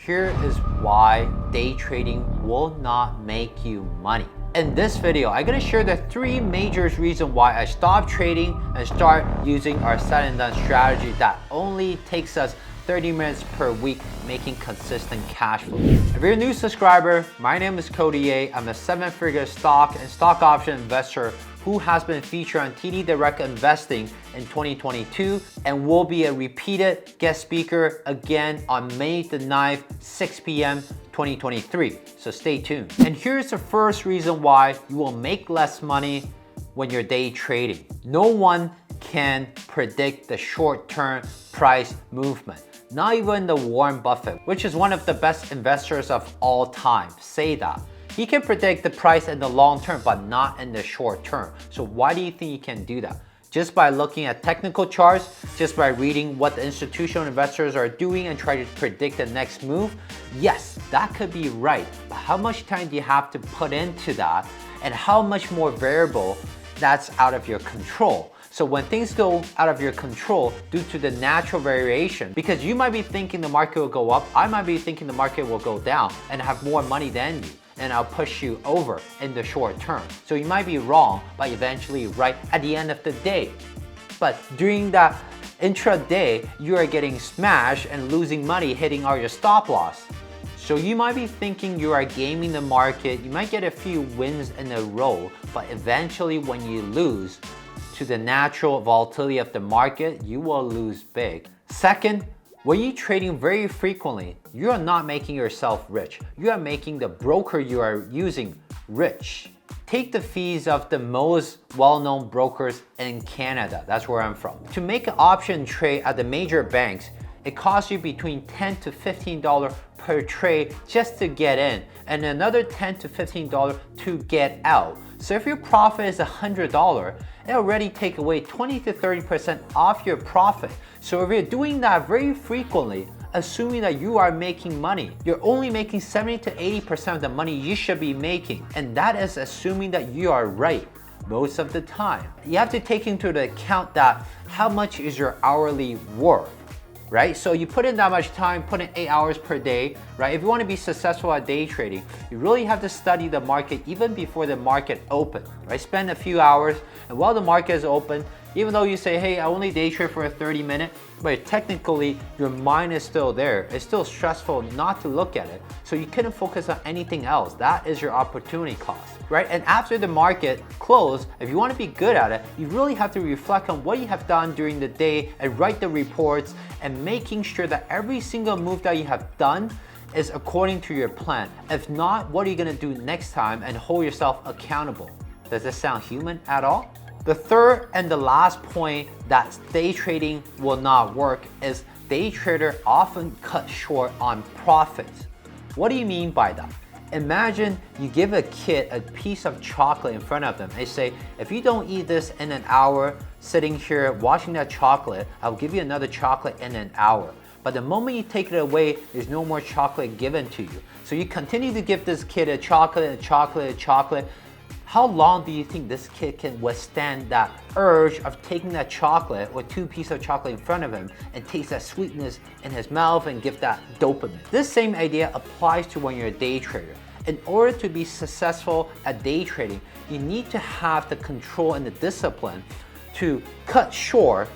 here is why day trading will not make you money. In this video, I'm gonna share the 3 major reasons why I stopped trading and start using our said and done strategy that only takes us 30 minutes per week, making consistent cash flow. If you're a new subscriber, my name is Cody A. I'm a 7-figure stock and stock option investor who has been featured on TD Direct Investing in 2022 and will be a repeated guest speaker again on May the 9th, 6 p.m. 2023. So stay tuned. And here's the first reason why you will make less money when you're day trading. No one can predict the short-term price movement. Not even the Warren Buffett, which is one of the best investors of all time, say that. He can predict the price in the long term, but not in the short term. So why do you think he can do that? Just by looking at technical charts, just by reading what the institutional investors are doing and try to predict the next move? Yes, that could be right. But how much time do you have to put into that? And how much more variable that's out of your control? So when things go out of your control due to the natural variation, because you might be thinking the market will go up, I might be thinking the market will go down and have more money than you, and I'll push you over in the short term. So you might be wrong, but eventually right at the end of the day. But during that intraday, you are getting smashed and losing money, hitting all your stop loss. So you might be thinking you are gaming the market, you might get a few wins in a row, but eventually when you lose to the natural volatility of the market, you will lose big. Second, when you're trading very frequently, you are not making yourself rich. You are making the broker you are using rich. Take the fees of the most well-known brokers in Canada. That's where I'm from. To make an option trade at the major banks, it costs you between $10 to $15 per trade just to get in, and another $10 to $15 to get out. So if your profit is $100, it already take away 20 to 30% off your profit. So if you're doing that very frequently, assuming that you are making money, you're only making 70 to 80% of the money you should be making. And that is assuming that you are right most of the time. You have to take into account that how much is your hourly worth, right? So you put in that much time, put in 8 hours per day, right? If you want to be successful at day trading, you really have to study the market even before the market opens, right? Spend a few hours, and while the market is open, even though you say, hey, I only day trade for a 30-minute, but technically your mind is still there. It's still stressful not to look at it. So you couldn't focus on anything else. That is your opportunity cost, right? And after the market closed, if you want to be good at it, you really have to reflect on what you have done during the day and write the reports and making sure that every single move that you have done is according to your plan. If not, what are you going to do next time and hold yourself accountable? Does this sound human at all? The third and the last point that day trading will not work is day traders often cut short on profits. What do you mean by that? Imagine you give a kid a piece of chocolate in front of them. They say, if you don't eat this in an hour, sitting here watching that chocolate, I'll give you another chocolate in an hour. But the moment you take it away, there's no more chocolate given to you. So you continue to give this kid a chocolate, a chocolate, a chocolate. How long do you think this kid can withstand that urge of taking that chocolate or 2 pieces of chocolate in front of him and taste that sweetness in his mouth and give that dopamine? This same idea applies to when you're a day trader. In order to be successful at day trading, you need to have the control and the discipline to cut short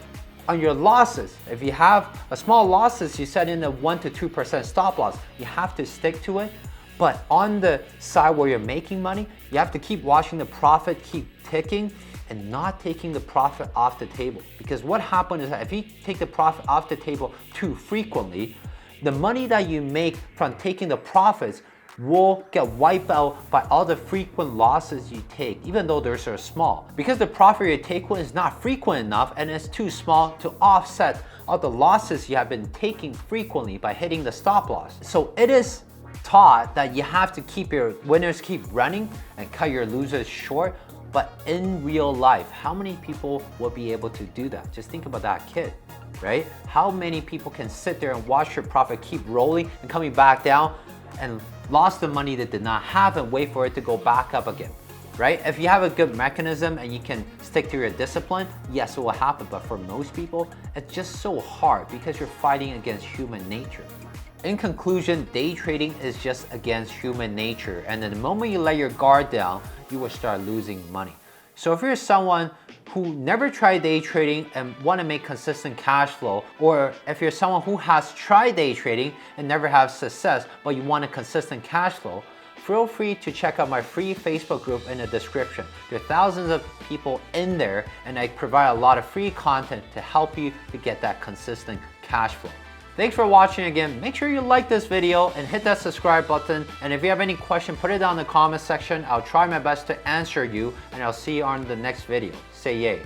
on your losses. If you have a small losses, you set in a 1 to 2% stop loss, you have to stick to it. But on the side where you're making money, you have to keep watching the profit keep ticking and not taking the profit off the table. Because what happens is that if you take the profit off the table too frequently, the money that you make from taking the profits will get wiped out by all the frequent losses you take, even though they're so small. Because the profit you take is not frequent enough and it's too small to offset all the losses you have been taking frequently by hitting the stop loss. So it is taught that you have to keep your winners keep running and cut your losers short. But in real life, how many people will be able to do that? Just think about that kid, right? How many people can sit there and watch your profit keep rolling and coming back down and lost the money they did not have and wait for it to go back up again, right? If you have a good mechanism and you can stick to your discipline, yes, it will happen. But for most people, it's just so hard because you're fighting against human nature. In conclusion, day trading is just against human nature, and the moment you let your guard down, you will start losing money. So if you're someone who never tried day trading and want to make consistent cash flow, or if you're someone who has tried day trading and never have success, but you want a consistent cash flow, feel free to check out my free Facebook group in the description. There are thousands of people in there, and I provide a lot of free content to help you to get that consistent cash flow. Thanks for watching again. Make sure you like this video and hit that subscribe button. And if you have any question, put it down in the comment section. I'll try my best to answer you, and I'll see you on the next video. Say yay.